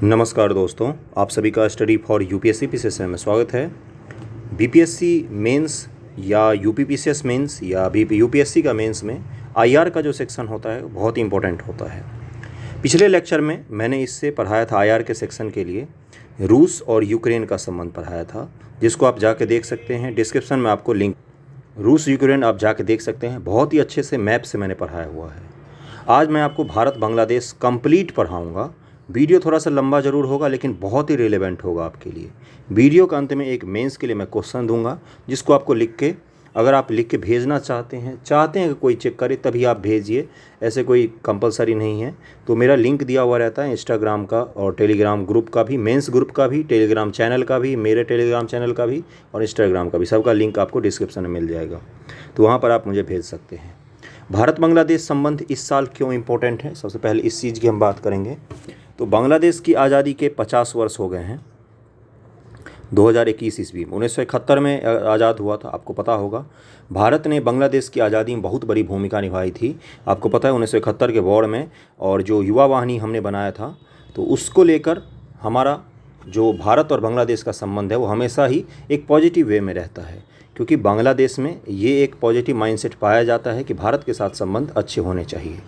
नमस्कार दोस्तों, आप सभी का study for UPSC P session में स्वागत है। बीपीएससी मेंस या यूपीपीसीएस मेंस या अभी यूपीएससी का मेंस में आईआर का जो सेक्शन होता है बहुत ही इंपॉर्टेंट होता है। पिछले लेक्चर में मैंने इससे पढ़ाया था आईआर के सेक्शन के लिए रूस और यूक्रेन का संबंध पढ़ाया था, जिसको आप जाके देख सकते हैं। डिस्क्रिप्शन में आपको लिंक रूस यूक्रेन आप जाके देख सकते हैं। बहुत ही अच्छे से मैप से मैंने पढ़ाया हुआ है। आज मैं आपको भारत बांग्लादेश कंप्लीट पढ़ाऊँगा। वीडियो थोड़ा सा लंबा ज़रूर होगा लेकिन बहुत ही रिलेवेंट होगा आपके लिए। वीडियो के अंत में एक मेंस के लिए मैं क्वेश्चन दूंगा, जिसको आपको लिख के, अगर आप लिख के भेजना चाहते हैं कि कोई चेक करे तभी आप भेजिए, ऐसे कोई कंपलसरी नहीं है। तो मेरा लिंक दिया हुआ रहता है इंस्टाग्राम का और टेलीग्राम ग्रुप का भी, मेंस ग्रुप का भी, टेलीग्राम चैनल का भी, मेरे टेलीग्राम चैनल का भी और इंस्टाग्राम का भी, सबका लिंक आपको डिस्क्रिप्शन में मिल जाएगा। तो वहाँ पर आप मुझे भेज सकते हैं। भारत बांग्लादेश संबंध इस साल क्यों इम्पोर्टेंट है, सबसे पहले इस चीज़ की हम बात करेंगे। तो बांग्लादेश की आज़ादी के 50 वर्ष हो गए हैं। 2021 ईस्वी में 1971 में आज़ाद हुआ था, आपको पता होगा। भारत ने बांग्लादेश की आज़ादी में बहुत बड़ी भूमिका निभाई थी, आपको पता है। 1971 के वॉर में और जो युवा वाहिनी हमने बनाया था, तो उसको लेकर हमारा जो भारत और बांग्लादेश का संबंध है वो हमेशा ही एक पॉजिटिव वे में रहता है, क्योंकि बांग्लादेश में ये एक पॉजिटिव माइंडसेट पाया जाता है कि भारत के साथ संबंध अच्छे होने चाहिए।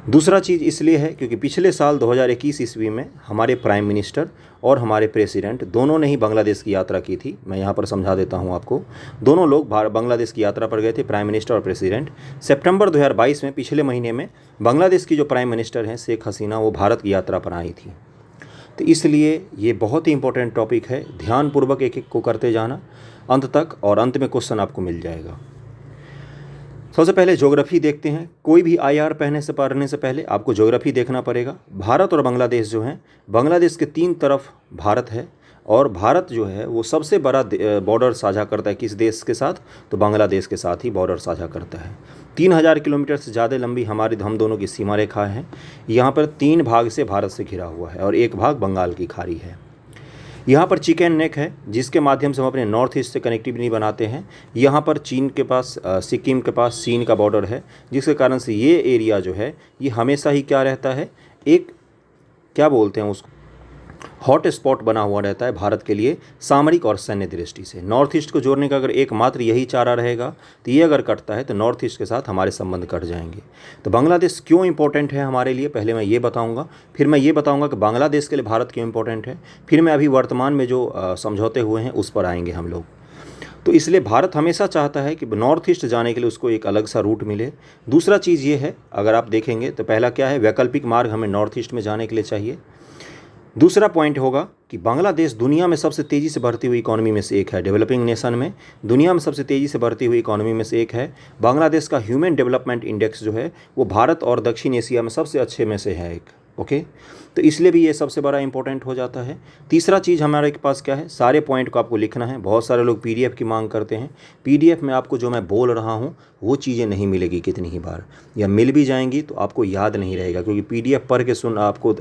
दूसरा चीज़ इसलिए है क्योंकि पिछले साल 2021 ईस्वी में हमारे प्राइम मिनिस्टर और हमारे प्रेसिडेंट दोनों ने ही बांग्लादेश की यात्रा की थी। मैं यहाँ पर समझा देता हूँ आपको। दोनों लोग बांग्लादेश की यात्रा पर गए थे, प्राइम मिनिस्टर और प्रेसिडेंट। सितंबर 2022 में, पिछले महीने में, बांग्लादेश की जो प्राइम मिनिस्टर हैं शेख हसीना, वो भारत की यात्रा पर आई थी। तो इसलिए ये बहुत ही इंपॉर्टेंट टॉपिक है। ध्यानपूर्वक एक एक को करते जाना अंत तक, और अंत में क्वेश्चन आपको मिल जाएगा। सबसे पहले ज्योग्राफी देखते हैं। कोई भी आईआर पढ़ने से पहले आपको ज्योग्राफी देखना पड़ेगा। भारत और बांग्लादेश जो हैं, बांग्लादेश के 3 तरफ भारत है और भारत जो है वो सबसे बड़ा बॉर्डर साझा करता है। किस देश के साथ? तो बांग्लादेश के साथ ही बॉर्डर साझा करता है। 3000 किलोमीटर से ज़्यादा लंबी हम दोनों की सीमा रेखा है। यहाँ पर 3 भाग से भारत से घिरा हुआ है और 1 भाग बंगाल की खाड़ी है। यहाँ पर चिकन नेक है, जिसके माध्यम से हम अपने नॉर्थ ईस्ट से कनेक्टिविटी बनाते हैं। यहाँ पर चीन के पास, सिक्किम के पास चीन का बॉर्डर है, जिसके कारण से ये एरिया जो है ये हमेशा ही क्या रहता है, एक क्या बोलते हैं उसको, हॉट स्पॉट बना हुआ रहता है भारत के लिए सामरिक और सैन्य दृष्टि से। नॉर्थ ईस्ट को जोड़ने का अगर एकमात्र यही चारा रहेगा तो ये अगर कटता है तो नॉर्थ ईस्ट के साथ हमारे संबंध कट जाएंगे। तो बांग्लादेश क्यों इंपॉर्टेंट है हमारे लिए, पहले मैं ये बताऊंगा, फिर मैं ये बताऊंगा कि बांग्लादेश के लिए भारत क्यों इंपॉर्टेंट है, फिर मैं अभी वर्तमान में जो समझौते हुए हैं उस पर आएंगे हम लोग। तो इसलिए भारत हमेशा चाहता है कि नॉर्थ ईस्ट जाने के लिए उसको एक अलग सा रूट मिले। दूसरा चीज़ ये है, अगर आप देखेंगे तो पहला क्या है, वैकल्पिक मार्ग हमें नॉर्थ ईस्ट में जाने के लिए चाहिए। दूसरा पॉइंट होगा कि बांग्लादेश दुनिया में सबसे तेज़ी से बढ़ती हुई इकॉनमी में से एक है। डेवलपिंग नेशन में दुनिया में सबसे तेज़ी से बढ़ती हुई इकॉनमी में से एक है। बांग्लादेश का ह्यूमन डेवलपमेंट इंडेक्स जो है वो भारत और दक्षिण एशिया में सबसे अच्छे में से है एक। ओके, तो इसलिए भी ये सबसे बड़ा इंपॉर्टेंट हो जाता है। तीसरा चीज़ हमारे पास क्या है, सारे पॉइंट को आपको लिखना है। बहुत सारे लोग पीडीएफ की मांग करते हैं। पीडीएफ में आपको जो मैं बोल रहा हूँ वो चीज़ें नहीं मिलेगी कितनी ही बार, या मिल भी जाएंगी तो आपको याद नहीं रहेगा, क्योंकि पीडीएफ पढ़ के आपको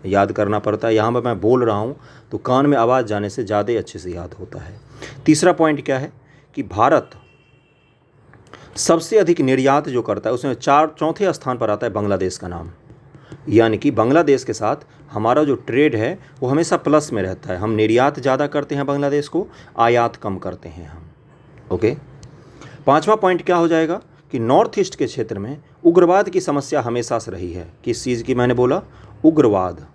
याद करना पड़ता है। यहाँ पर मैं बोल रहा हूँ तो कान में आवाज़ जाने से ज़्यादा अच्छे से याद होता है। तीसरा पॉइंट क्या है कि भारत सबसे अधिक निर्यात जो करता है उसमें चौथे स्थान पर आता है बांग्लादेश का नाम। यानी कि बांग्लादेश के साथ हमारा जो ट्रेड है वो हमेशा प्लस में रहता है। हम निर्यात ज़्यादा करते हैं बांग्लादेश को, आयात कम करते हैं हम। ओके, पांचवा पॉइंट क्या हो जाएगा कि नॉर्थ ईस्ट के क्षेत्र में उग्रवाद की समस्या हमेशा से रही है। किस चीज़ की? मैंने बोला उग्रवाद।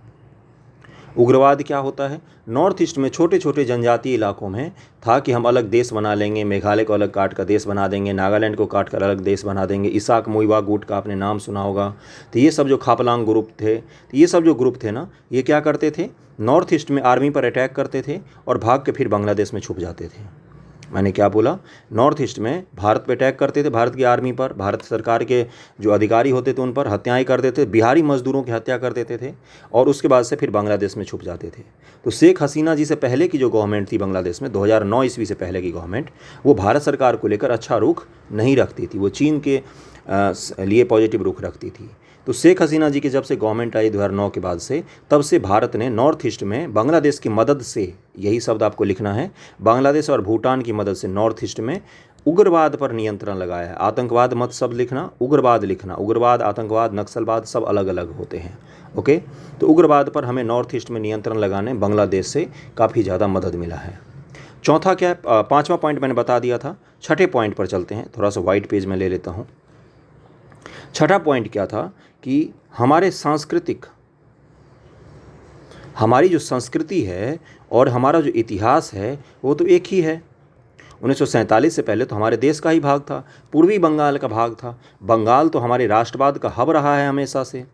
उग्रवाद क्या होता है? नॉर्थ ईस्ट में छोटे छोटे जनजातीय इलाकों में था कि हम अलग देश बना लेंगे, मेघालय को अलग काट कर देश बना देंगे, नागालैंड को काट कर अलग देश बना देंगे। इसाक मुइवा गुट का आपने नाम सुना होगा। तो ये सब जो खापलांग ग्रुप थे, तो ये सब जो ग्रुप थे ना, ये क्या करते थे, नॉर्थ ईस्ट में आर्मी पर अटैक करते थे और भाग के फिर बांग्लादेश में छुप जाते थे। मैंने क्या बोला? नॉर्थ ईस्ट में भारत पे अटैक करते थे, भारत की आर्मी पर, भारत सरकार के जो अधिकारी होते थे उन पर हत्याएं कर देते थे, बिहारी मजदूरों की हत्या कर देते थे और उसके बाद से फिर बांग्लादेश में छुप जाते थे। तो शेख हसीना जी से पहले की जो गवर्नमेंट थी बांग्लादेश में, 2009 ईस्वी से पहले की गवर्नमेंट, वो भारत सरकार को लेकर अच्छा रुख नहीं रखती थी, वो चीन के लिए पॉजिटिव रुख रखती थी। तो शेख हसीना जी की जब से गवर्नमेंट आई 2009 के बाद से, तब से भारत ने नॉर्थ ईस्ट में बांग्लादेश की मदद से, यही शब्द आपको लिखना है, बांग्लादेश और भूटान की मदद से नॉर्थ ईस्ट में उग्रवाद पर नियंत्रण लगाया है। आतंकवाद मत शब्द लिखना, उग्रवाद लिखना। उग्रवाद, आतंकवाद, नक्सलवाद सब अलग अलग होते हैं। ओके, तो उग्रवाद पर हमें नॉर्थ ईस्ट में नियंत्रण लगाने बांग्लादेश से काफ़ी ज़्यादा मदद मिला है। चौथा क्या है, पांचवा पॉइंट मैंने बता दिया था। छठे पॉइंट पर चलते हैं, थोड़ा सा वाइट पेज में ले लेता हूँ। छठा पॉइंट क्या था कि हमारी जो संस्कृति है और हमारा जो इतिहास है वो तो एक ही है। 1947 से पहले तो हमारे देश का ही भाग था, पूर्वी बंगाल का भाग था। बंगाल तो हमारे राष्ट्रवाद का हब रहा है हमेशा से।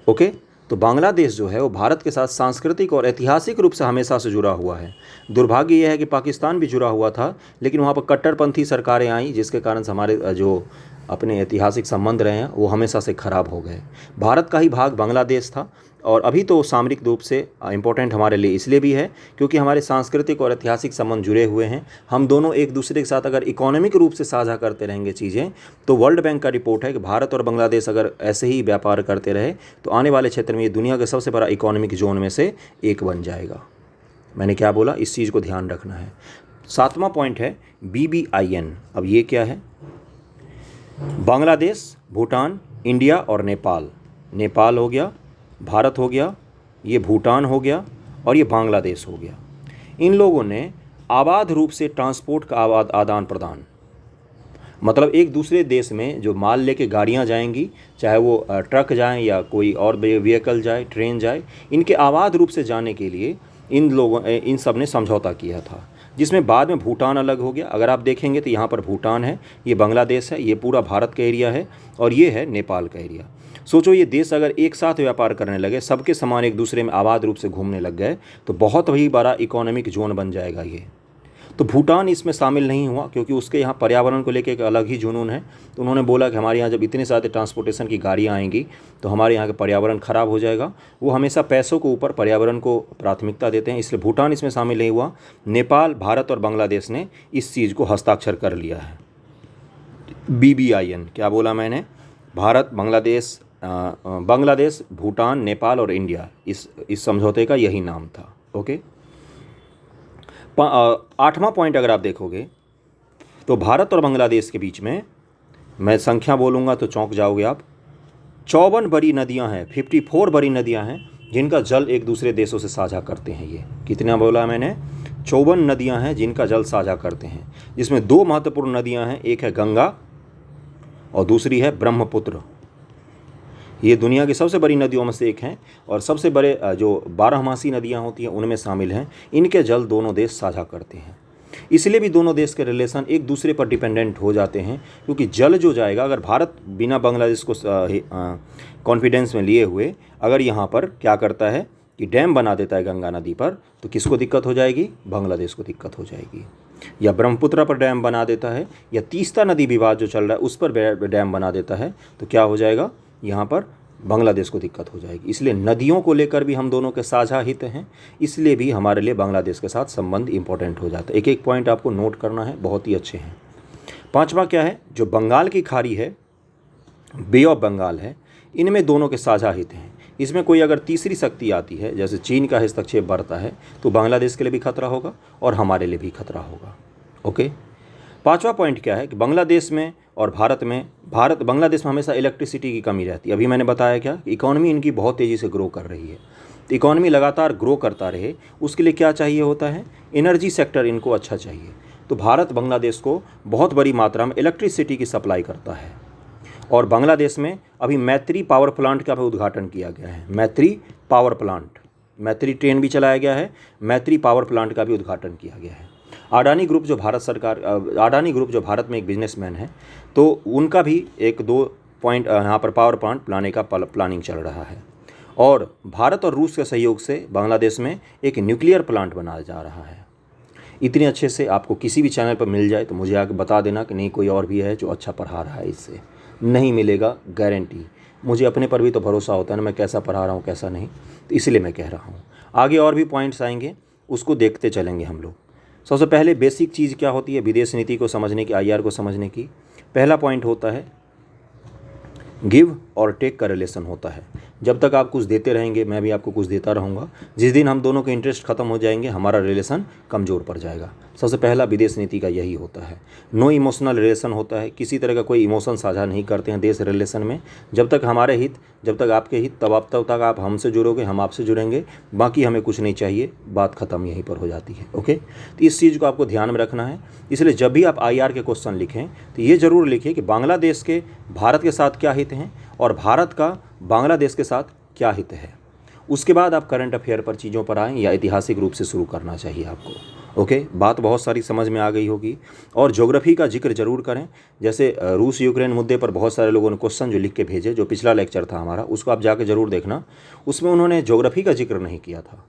ओके, तो बांग्लादेश जो है वो भारत के साथ सांस्कृतिक और ऐतिहासिक रूप से हमेशा से जुड़ा हुआ है। दुर्भाग्य यह है कि पाकिस्तान भी जुड़ा हुआ था, लेकिन वहाँ पर कट्टरपंथी सरकारें आई, जिसके कारण से हमारे जो अपने ऐतिहासिक संबंध रहे हैं वो हमेशा से ख़राब हो गए। भारत का ही भाग बांग्लादेश था, और अभी तो सामरिक रूप से इम्पोर्टेंट हमारे लिए इसलिए भी है क्योंकि हमारे सांस्कृतिक और ऐतिहासिक संबंध जुड़े हुए हैं। हम दोनों एक दूसरे के साथ अगर इकोनॉमिक रूप से साझा करते रहेंगे चीज़ें, तो वर्ल्ड बैंक का रिपोर्ट है कि भारत और बांग्लादेश अगर ऐसे ही व्यापार करते रहे तो आने वाले क्षेत्र में ये दुनिया का सबसे बड़ा इकोनॉमिक जोन में से एक बन जाएगा। मैंने क्या बोला, इस चीज़ को ध्यान रखना है। सातवां पॉइंट है BBIN। अब ये क्या है? बांग्लादेश, भूटान, इंडिया और नेपाल। नेपाल हो गया, भारत हो गया, ये भूटान हो गया और ये बांग्लादेश हो गया। इन लोगों ने आबाद रूप से ट्रांसपोर्ट का आदान प्रदान, मतलब एक दूसरे देश में जो माल लेके गाड़ियां जाएंगी, चाहे वो ट्रक जाएं या कोई और व्हीकल जाए, ट्रेन जाए, इनके आबाद रूप से जाने के लिए इन सब ने समझौता किया था, जिसमें बाद में भूटान अलग हो गया। अगर आप देखेंगे तो यहाँ पर भूटान है, ये बांग्लादेश है, ये पूरा भारत का एरिया है और ये है नेपाल का एरिया। सोचो ये देश अगर एक साथ व्यापार करने लगे, सबके सामान एक दूसरे में आबाद रूप से घूमने लग गए, तो बहुत ही बड़ा इकोनॉमिक जोन बन जाएगा ये। तो भूटान इसमें शामिल नहीं हुआ क्योंकि उसके यहाँ पर्यावरण को लेकर एक अलग ही जुनून है। तो उन्होंने बोला कि हमारे यहाँ जब इतने सारे ट्रांसपोर्टेशन की गाड़ियाँ आएंगी तो हमारे यहाँ का पर्यावरण ख़राब हो जाएगा। वो हमेशा पैसों को ऊपर पर्यावरण को प्राथमिकता देते हैं, इसलिए भूटान इसमें शामिल नहीं हुआ। नेपाल, भारत और बांग्लादेश ने इस चीज़ को हस्ताक्षर कर लिया है। BBIN क्या बोला मैंने? भारत, बांग्लादेश, भूटान, नेपाल और इंडिया, इस समझौते का यही नाम था। ओके, आठवां पॉइंट अगर आप देखोगे तो भारत और बांग्लादेश के बीच में, मैं संख्या बोलूँगा तो चौंक जाओगे आप, 54 बड़ी नदियां हैं, 54 बड़ी नदियां हैं जिनका जल एक दूसरे देशों से साझा करते हैं। ये कितना बोला मैंने? 54 नदियां हैं जिनका जल साझा करते हैं, जिसमें दो महत्वपूर्ण नदियां हैं, एक है गंगा और दूसरी है ब्रह्मपुत्र। ये दुनिया की सबसे बड़ी नदियों में से एक हैं और सबसे बड़े जो 12मासी नदियां होती हैं उनमें शामिल हैं। इनके जल दोनों देश साझा करते हैं, इसलिए भी दोनों देश के रिलेशन एक दूसरे पर डिपेंडेंट हो जाते हैं, क्योंकि जल जो जाएगा, अगर भारत बिना बांग्लादेश को कॉन्फिडेंस में लिए हुए अगर यहाँ पर क्या करता है कि डैम बना देता है गंगा नदी पर, तो किसको दिक्कत हो जाएगी? बांग्लादेश को दिक्कत हो जाएगी। या ब्रह्मपुत्र पर डैम बना देता है या तीस्ता नदी विवाद जो चल रहा है उस पर डैम बना देता है, तो क्या हो जाएगा? यहाँ पर बांग्लादेश को दिक्कत हो जाएगी। इसलिए नदियों को लेकर भी हम दोनों के साझा हित हैं, इसलिए भी हमारे लिए बांग्लादेश के साथ संबंध इंपॉर्टेंट हो जाता है। एक एक पॉइंट आपको नोट करना है, बहुत ही अच्छे हैं। पांचवा क्या है? जो बंगाल की खाड़ी है, बे ऑफ बंगाल है, इनमें दोनों के साझा हित हैं। इसमें कोई अगर तीसरी शक्ति आती है, जैसे चीन का हस्तक्षेप बढ़ता है, तो बांग्लादेश के लिए भी खतरा होगा और हमारे लिए भी खतरा होगा। ओके, पांचवा पॉइंट क्या है कि बांग्लादेश में और बांग्लादेश में हमेशा इलेक्ट्रिसिटी की कमी रहती है। अभी मैंने बताया क्या कि इकॉनमी इनकी बहुत तेज़ी से ग्रो कर रही है। तो इकॉनमी लगातार ग्रो करता रहे, उसके लिए क्या चाहिए होता है? एनर्जी सेक्टर इनको अच्छा चाहिए। तो भारत बांग्लादेश को बहुत बड़ी मात्रा में इलेक्ट्रिसिटी की सप्लाई करता है और बांग्लादेश में अभी मैत्री पावर प्लांट का भी उद्घाटन किया गया है। मैत्री पावर प्लांट, मैत्री ट्रेन भी चलाया गया है, मैत्री पावर प्लांट का भी उद्घाटन किया गया है। अडानी ग्रुप जो भारत में एक बिजनेसमैन है, तो उनका भी 1-2 पॉइंट यहाँ पर पावर प्लांट लाने का प्लानिंग चल रहा है। और भारत और रूस के सहयोग से बांग्लादेश में एक न्यूक्लियर प्लांट बनाया जा रहा है। इतने अच्छे से आपको किसी भी चैनल पर मिल जाए तो मुझे आके बता देना कि नहीं कोई और भी है जो अच्छा पढ़ा रहा है। इससे नहीं मिलेगा गारंटी। मुझे अपने पर भी तो भरोसा होता है ना, मैं कैसा पढ़ा रहा हूँ कैसा नहीं, तो इसलिए मैं कह रहा हूँ। आगे और भी पॉइंट्स आएंगे, उसको देखते चलेंगे हम लोग। सबसे पहले बेसिक चीज़ क्या होती है विदेश नीति को समझने की, IR को समझने की? पहला पॉइंट होता है गिव और टेक का रिलेशन होता है। जब तक आप कुछ देते रहेंगे मैं भी आपको कुछ देता रहूँगा। जिस दिन हम दोनों के इंटरेस्ट खत्म हो जाएंगे हमारा रिलेशन कमज़ोर पड़ जाएगा। सबसे पहला विदेश नीति का यही होता है, नो इमोशनल रिलेशन होता है। किसी तरह का कोई इमोशन साझा नहीं करते हैं देश रिलेशन में। जब तक हमारे हित, जब तक आपके हित, तब तक आप हमसे जुड़ोगे, हम आपसे जुड़ेंगे, बाकी हमें कुछ नहीं चाहिए, बात खत्म यहीं पर हो जाती है। ओके, तो इस चीज़ को आपको ध्यान में रखना है। इसलिए जब भी आप IR के क्वेश्चन लिखें तो ये ज़रूर लिखिए कि बांग्लादेश के भारत के साथ क्या हित हैं और भारत का बांग्लादेश के साथ क्या हित है। उसके बाद आप करंट अफेयर पर चीज़ों पर आएँ या ऐतिहासिक रूप से शुरू करना चाहिए आपको। ओके, बात बहुत सारी समझ में आ गई होगी। और ज्योग्राफी का जिक्र जरूर करें। जैसे रूस यूक्रेन मुद्दे पर बहुत सारे लोगों ने क्वेश्चन जो लिख के भेजे, जो पिछला लेक्चर था हमारा, उसको आप जाके ज़रूर देखना। उसमें उन्होंने ज्योग्राफी का जिक्र नहीं किया था,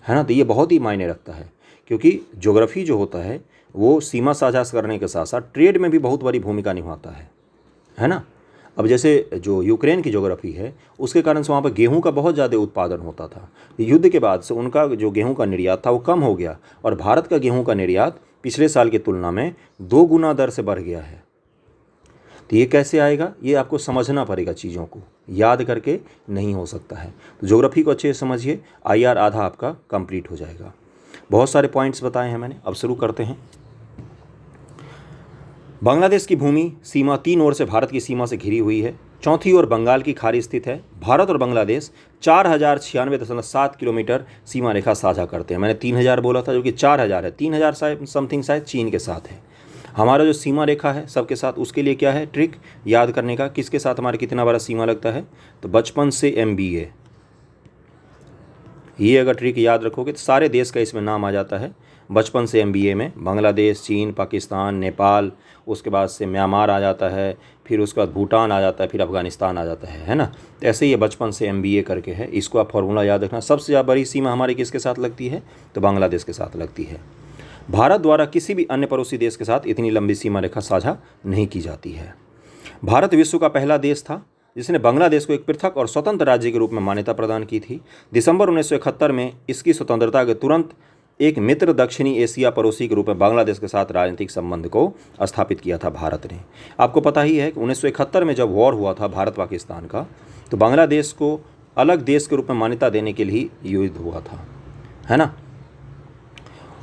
है ना। तो ये बहुत ही मायने रखता है, क्योंकि ज्योग्राफी जो होता है वो सीमा साझा करने के साथ साथ ट्रेड में भी बहुत बड़ी भूमिका निभाता है ना। अब जैसे जो यूक्रेन की ज्योग्राफी है उसके कारण से वहाँ पर गेहूं का बहुत ज़्यादा उत्पादन होता था। युद्ध के बाद से उनका जो गेहूं का निर्यात था वो कम हो गया और भारत का गेहूं का निर्यात पिछले साल की तुलना में 2 गुना दर से बढ़ गया है। तो ये कैसे आएगा, ये आपको समझना पड़ेगा, चीज़ों को याद करके नहीं हो सकता है। तो ज्योग्राफी को अच्छे से समझिए, IR आधा आपका कंप्लीट हो जाएगा। बहुत सारे पॉइंट्स बताए हैं मैंने, अब शुरू करते हैं। बांग्लादेश की भूमि सीमा 3 ओर से भारत की सीमा से घिरी हुई है। चौथी ओर बंगाल की खाड़ी स्थित है। भारत और बांग्लादेश 4096.7 किलोमीटर सीमा रेखा साझा करते हैं। मैंने 3000 बोला था, जो कि 4000 है। 3000 समथिंग शायद चीन के साथ है। हमारा जो सीमा रेखा है सबके साथ, उसके लिए क्या है ट्रिक याद करने का, किसके साथ हमारा कितना बड़ा सीमा लगता है, तो बचपन से MBA। ये अगर ट्रिक याद रखोगे तो सारे देश का इसमें नाम आ जाता है। बचपन से MBA में बांग्लादेश, चीन, पाकिस्तान, नेपाल, उसके बाद से म्यांमार आ जाता है, फिर उसके बाद भूटान आ जाता है, फिर अफगानिस्तान आ जाता है ना। तो ऐसे ही ये बचपन से MBA करके है, इसको आप फॉर्मूला याद रखना। सबसे ज़्यादा बड़ी सीमा हमारी किसके साथ लगती है, तो बांग्लादेश के साथ लगती है। भारत द्वारा किसी भी अन्य पड़ोसी देश के साथ इतनी लंबी सीमा रेखा साझा नहीं की जाती है। भारत विश्व का पहला देश था जिसने बांग्लादेश को एक पृथक और स्वतंत्र राज्य के रूप में मान्यता प्रदान की थी। दिसंबर 1971 में इसकी स्वतंत्रता के तुरंत एक मित्र दक्षिणी एशिया पड़ोसी के रूप में बांग्लादेश के साथ राजनीतिक संबंध को स्थापित किया था भारत ने। आपको पता ही है कि 1971 में जब वॉर हुआ था भारत पाकिस्तान का, तो बांग्लादेश को अलग देश के रूप में मान्यता देने के लिए युद्ध हुआ था, है ना।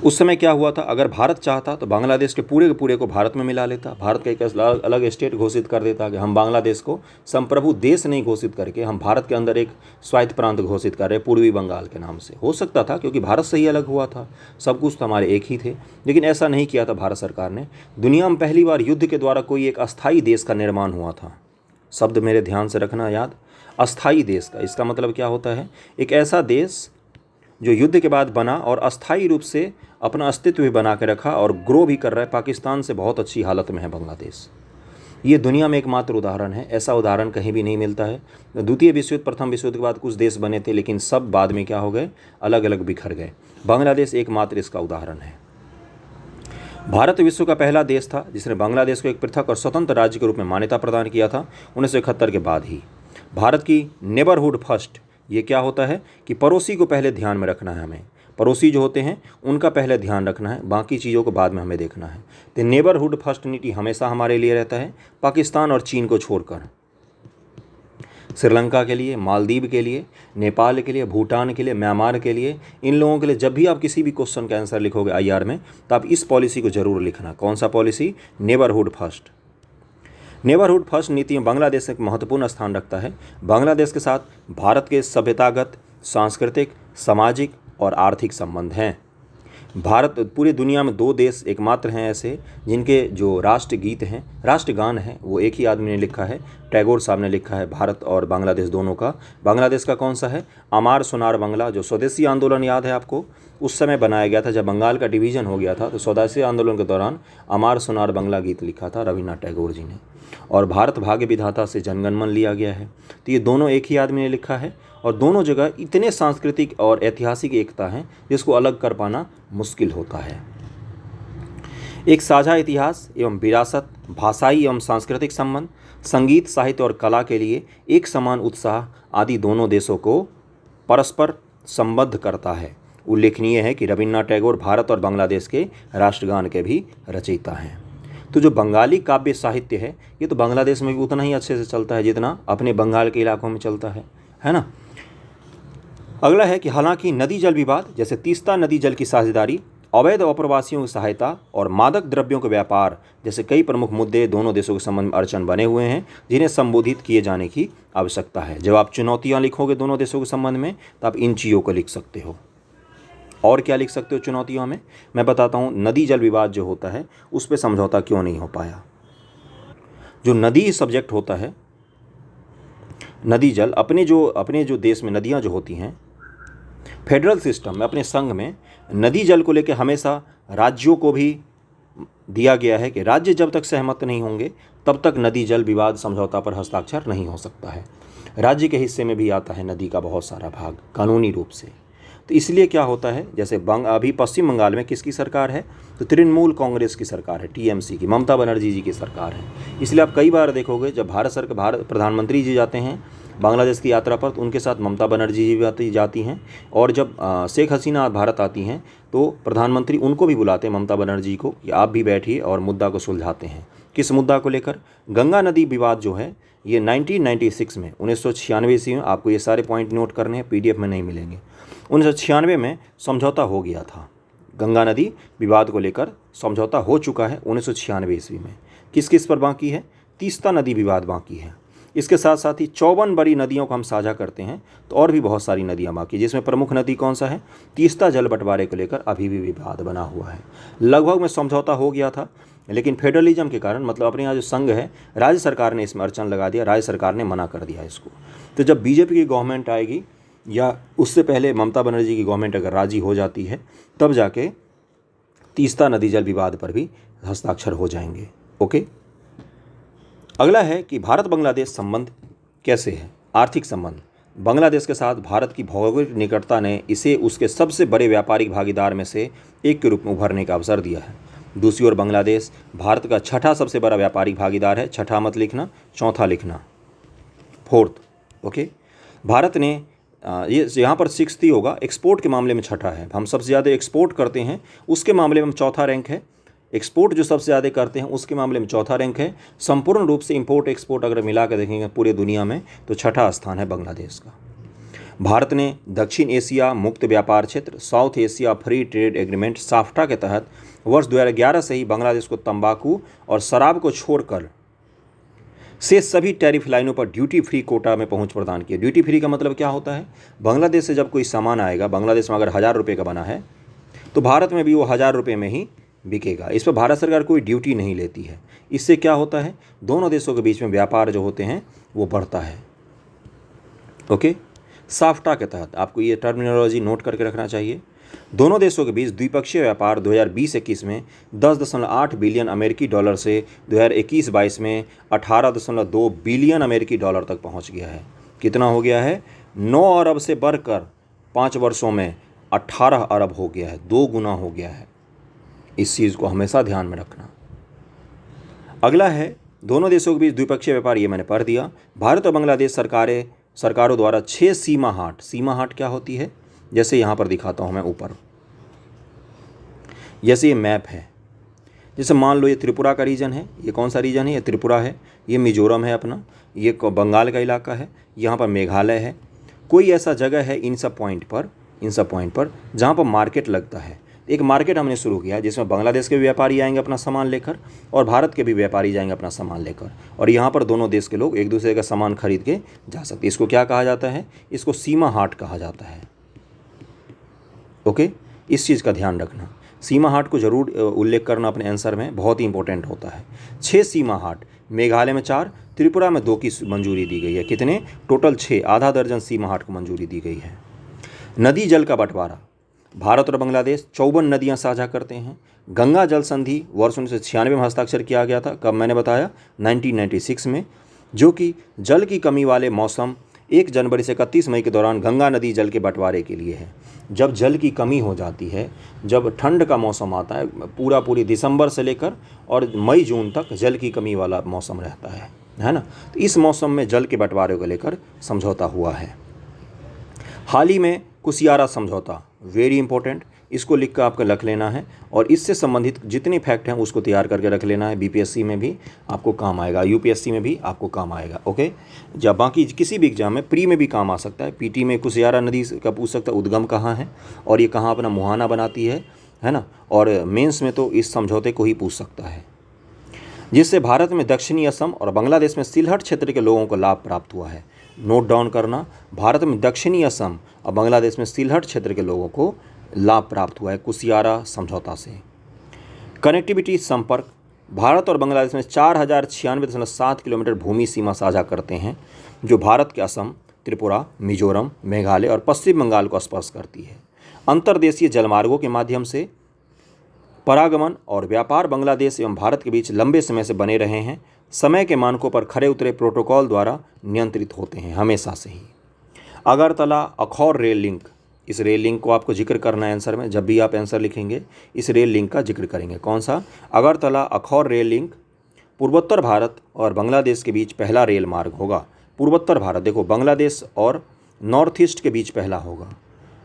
उस समय क्या हुआ था, अगर भारत चाहता तो बांग्लादेश के पूरे को भारत में मिला लेता। भारत का एक अलग स्टेट घोषित कर देता कि हम बांग्लादेश को संप्रभु देश नहीं घोषित करके हम भारत के अंदर एक स्वायत्त प्रांत घोषित कर रहे पूर्वी बंगाल के नाम से। हो सकता था, क्योंकि भारत से ही अलग हुआ था, सब कुछ तो हमारे एक ही थे। लेकिन ऐसा नहीं किया था भारत सरकार ने। दुनिया में पहली बार युद्ध के द्वारा कोई एक अस्थायी देश का निर्माण हुआ था। शब्द मेरे ध्यान से रखना याद, अस्थायी देश का। इसका मतलब क्या होता है, एक ऐसा देश जो युद्ध के बाद बना और अस्थायी रूप से अपना अस्तित्व भी बना के रखा और ग्रो भी कर रहा है। पाकिस्तान से बहुत अच्छी हालत में है बांग्लादेश। ये दुनिया में एकमात्र उदाहरण है, ऐसा उदाहरण कहीं भी नहीं मिलता है। द्वितीय विश्व युद्ध, प्रथम विश्व युद्ध के बाद कुछ देश बने थे, लेकिन सब बाद में क्या हो गए, अलग अलग बिखर गए। बांग्लादेश एकमात्र इसका उदाहरण है। भारत विश्व का पहला देश था जिसने बांग्लादेश को एक पृथक और स्वतंत्र राज्य के रूप में मान्यता प्रदान किया था 1971 के बाद ही। भारत की नेबरहुड फर्स्ट, ये क्या होता है कि पड़ोसी को पहले ध्यान में रखना है हमें। पड़ोसी जो होते हैं उनका पहले ध्यान रखना है, बाकी चीज़ों को बाद में हमें देखना है। तो नेबरहुड फर्स्ट नीति हमेशा हमारे लिए रहता है, पाकिस्तान और चीन को छोड़कर। श्रीलंका के लिए, मालदीव के लिए, नेपाल के लिए, भूटान के लिए, म्यांमार के लिए, इन लोगों के लिए जब भी आप किसी भी क्वेश्चन का आंसर लिखोगे IR में, तो आप इस पॉलिसी को जरूर लिखना। कौन सा policy, neighbourhood first. Neighbourhood first नीति में बांग्लादेश एक महत्वपूर्ण स्थान रखता है। बांग्लादेश के साथ भारत के सभ्यतागत, सांस्कृतिक, सामाजिक और आर्थिक संबंध हैं। भारत, पूरी दुनिया में 2 देश एकमात्र हैं ऐसे जिनके जो राष्ट्रगीत हैं, राष्ट्रगान है, वो एक ही आदमी ने लिखा है, टैगोर साहब ने लिखा है, भारत और बांग्लादेश दोनों का। बांग्लादेश का कौन सा है, अमार सोनार बांग्ला। जो स्वदेशी आंदोलन याद है आपको, उस समय बनाया गया था जब बंगाल का डिवीज़न हो गया था, तो स्वदेशी आंदोलन के दौरान अमार सोनार बांग्ला गीत लिखा था रविन्द्रनाथ टैगोर जी ने। और भारत भाग्य विधाता से जनगण मन लिया गया है। तो ये दोनों एक ही आदमी ने लिखा है और दोनों जगह इतने सांस्कृतिक और ऐतिहासिक एकता है जिसको अलग कर पाना मुश्किल होता है। एक साझा इतिहास एवं विरासत, भाषाई एवं सांस्कृतिक संबंध, संगीत, साहित्य और कला के लिए एक समान उत्साह आदि दोनों देशों को परस्पर संबद्ध करता है। उल्लेखनीय है कि रविन्द्रनाथ टैगोर भारत और बांग्लादेश के राष्ट्रगान के भी रचयिता हैं। तो जो बंगाली काव्य साहित्य है, ये तो बांग्लादेश में भी उतना ही अच्छे से चलता है जितना अपने बंगाल के इलाकों में चलता है है ना। अगला है कि हालांकि नदी जल विवाद जैसे तीस्ता नदी जल की साझेदारी, अवैध अप्रवासियों की सहायता और मादक द्रव्यों के व्यापार जैसे कई प्रमुख मुद्दे दोनों देशों के संबंध में अड़चन बने हुए हैं, जिन्हें संबोधित किए जाने की आवश्यकता है। जब आप चुनौतियां लिखोगे दोनों देशों के संबंध में तो आप इन चीज़ों को लिख सकते हो। और क्या लिख सकते हो चुनौतियों में, मैं बताता हूँ। नदी जल विवाद जो होता है उस पर समझौता क्यों नहीं हो पाया। जो नदी सब्जेक्ट होता है, नदी जल, अपने जो देश में नदियाँ जो होती हैं, फेडरल सिस्टम में, अपने संघ में नदी जल को लेकर हमेशा राज्यों को भी दिया गया है कि राज्य जब तक सहमत नहीं होंगे तब तक नदी जल विवाद समझौता पर हस्ताक्षर नहीं हो सकता है। राज्य के हिस्से में भी आता है नदी का बहुत सारा भाग कानूनी रूप से। तो इसलिए क्या होता है, जैसे अभी पश्चिम बंगाल में किसकी सरकार है, तो तृणमूल कांग्रेस की सरकार है, टीएमसी की, ममता बनर्जी जी की सरकार है। इसलिए आप कई बार देखोगे जब भारत प्रधानमंत्री जी जाते हैं बांग्लादेश की यात्रा पर तो उनके साथ ममता बनर्जी जी भी जाती हैं, और जब शेख हसीना भारत आती हैं तो प्रधानमंत्री उनको भी बुलाते हैं, ममता बनर्जी को, कि आप भी बैठिए और मुद्दा को सुलझाते हैं। किस मुद्दा को लेकर? गंगा नदी विवाद जो है ये 1996 में 1996 ईस्वी में, आपको ये सारे पॉइंट नोट करने हैं, पीडीएफ में नहीं मिलेंगे। 1996 में समझौता हो गया था, गंगा नदी विवाद को लेकर समझौता हो चुका है 1996 ईस्वी में। किस किस पर बाकी है? तीस्ता नदी विवाद बाकी है। इसके साथ साथ ही 54 बड़ी नदियों को हम साझा करते हैं, तो और भी बहुत सारी नदियां बाकी, जिसमें प्रमुख नदी कौन सा है? तीस्ता जल बंटवारे को लेकर अभी भी विवाद बना हुआ है। लगभग में समझौता हो गया था, लेकिन फेडरलिज्म के कारण, मतलब अपने यहाँ जो संघ है, राज्य सरकार ने इसमें अड़चन लगा दिया, राज्य सरकार ने मना कर दिया इसको। तो जब बीजेपी की गवर्नमेंट आएगी या उससे पहले ममता बनर्जी की गवर्नमेंट अगर राजी हो जाती है तब जाके तीस्ता नदी जल विवाद पर भी हस्ताक्षर हो जाएंगे। ओके। अगला है कि भारत बांग्लादेश संबंध कैसे है। आर्थिक संबंध, बांग्लादेश के साथ भारत की भौगोलिक निकटता ने इसे उसके सबसे बड़े व्यापारिक भागीदार में से एक के रूप में उभरने का अवसर दिया है। दूसरी ओर बांग्लादेश भारत का छठा सबसे बड़ा व्यापारिक भागीदार है। छठा मत लिखना, चौथा लिखना, फोर्थ। ओके। भारत ने ये यहाँ पर 6th ही होगा, एक्सपोर्ट के मामले में छठा है। हम सबसे ज़्यादा एक्सपोर्ट करते हैं उसके मामले में चौथा रैंक है। एक्सपोर्ट जो सबसे ज़्यादा करते हैं उसके मामले में चौथा रैंक है। संपूर्ण रूप से इंपोर्ट एक्सपोर्ट अगर मिला कर देखेंगे पूरे दुनिया में तो छठा स्थान है बांग्लादेश का। भारत ने दक्षिण एशिया मुक्त व्यापार क्षेत्र, south Asia free trade agreement SAFTA के तहत वर्ष 2011 से ही बांग्लादेश को तंबाकू और शराब को छोड़कर से सभी टैरिफ लाइनों पर ड्यूटी फ्री कोटा में पहुंच प्रदान की। ड्यूटी फ्री का मतलब क्या होता है? बांग्लादेश से जब कोई सामान आएगा, बांग्लादेश में अगर 1000 रुपये का बना है तो भारत में भी वो 1000 रुपये में ही बिकेगा। इस पर भारत सरकार कोई ड्यूटी नहीं लेती है। इससे क्या होता है? दोनों देशों के बीच में व्यापार जो होते हैं वो बढ़ता है। ओके। साफ्टा के तहत आपको ये टर्मिनोलॉजी नोट करके रखना चाहिए। दोनों देशों के बीच द्विपक्षीय व्यापार 2020-21 में 10.8 बिलियन अमेरिकी डॉलर से 2021-22 में 18.2 बिलियन अमेरिकी डॉलर तक पहुंच गया है। कितना हो गया है? 9 अरब से बढ़कर 5 वर्षों में 18 अरब हो गया है, 2 गुना हो गया है। इस चीज़ को हमेशा ध्यान में रखना। अगला है दोनों देशों के बीच द्विपक्षीय व्यापार, ये मैंने पढ़ दिया। भारत और बांग्लादेश सरकारों द्वारा 6 सीमा हाट। सीमा हाट क्या होती है? जैसे यहाँ पर दिखाता हूँ मैं ऊपर, जैसे ये मैप है, जैसे मान लो ये त्रिपुरा का रीजन है। ये कौन सा रीजन है? ये त्रिपुरा है। ये मिजोरम है अपना, ये बंगाल का इलाका है, यहाँ पर मेघालय है। कोई ऐसा जगह है इन सब पॉइंट पर जहाँ पर मार्केट लगता है। एक मार्केट हमने शुरू किया जिसमें बांग्लादेश के भी व्यापारी आएंगे अपना सामान लेकर और भारत के भी व्यापारी जाएंगे अपना सामान लेकर, और यहाँ पर दोनों देश के लोग एक दूसरे का सामान खरीद के जा सकते हैं। इसको क्या कहा जाता है? इसको सीमा हाट कहा जाता है। ओके। इस चीज़ का ध्यान रखना, सीमा हाट को जरूर उल्लेख करना अपने आंसर में, बहुत ही इंपॉर्टेंट होता है। 6 सीमा हाट, मेघालय में 4, त्रिपुरा में 2 की मंजूरी दी गई है। कितने? टोटल 6, आधा दर्जन सीमा हाट को मंजूरी दी गई है। नदी जल का बंटवारा, भारत और बांग्लादेश 54 नदियां साझा करते हैं। गंगा जल संधि वर्ष 1996 में हस्ताक्षर किया गया था। कब? मैंने बताया 1996 में, जो कि जल की कमी वाले मौसम 1 जनवरी से 31 मई के दौरान गंगा नदी जल के बंटवारे के लिए है। जब जल की कमी हो जाती है, जब ठंड का मौसम आता है, पूरी दिसंबर से लेकर और मई जून तक जल की कमी वाला मौसम रहता है ना। तो इस मौसम में जल के बंटवारे को लेकर समझौता हुआ है। हाल ही में कुसियारा समझौता, वेरी इंपॉर्टेंट, इसको लिख कर आपको रख लेना है और इससे संबंधित जितने फैक्ट हैं उसको तैयार करके रख लेना है। बीपीएससी में भी आपको काम आएगा, यूपीएससी में भी आपको काम आएगा। ओके, जब बाकी किसी भी एग्जाम में प्री में भी काम आ सकता है। पीटी में कुशियारा नदी का पूछ सकता है, उद्गम कहाँ है और ये कहाँ अपना मुहाना बनाती है ना। और मेंस में तो इस समझौते को ही पूछ सकता है, जिससे भारत में दक्षिणी असम और बांग्लादेश में सिलहट क्षेत्र के लोगों को लाभ प्राप्त हुआ है। नोट डाउन करना, भारत में दक्षिणी असम और बांग्लादेश में सिलहट क्षेत्र के लोगों को लाभ प्राप्त हुआ है कुशियारा समझौता से। कनेक्टिविटी संपर्क, भारत और बांग्लादेश में 4096.7 किलोमीटर भूमि सीमा साझा करते हैं, जो भारत के असम, त्रिपुरा, मिजोरम, मेघालय और पश्चिम बंगाल को स्पर्श करती है। अंतर्देशीय जलमार्गों के माध्यम से परागमन और व्यापार बांग्लादेश एवं भारत के बीच लंबे समय से बने रहे हैं। समय के मानकों पर खरे उतरे प्रोटोकॉल द्वारा नियंत्रित होते हैं हमेशा से ही। अगरतला अखौर रेल लिंक, इस रेल लिंक को आपको जिक्र करना है आंसर में। जब भी आप आंसर लिखेंगे इस रेल लिंक का जिक्र करेंगे। कौन सा? अगरतला अखौर रेल लिंक पूर्वोत्तर भारत और बांग्लादेश के बीच पहला रेल मार्ग होगा। पूर्वोत्तर भारत, देखो बांग्लादेश और नॉर्थ ईस्ट के बीच पहला होगा।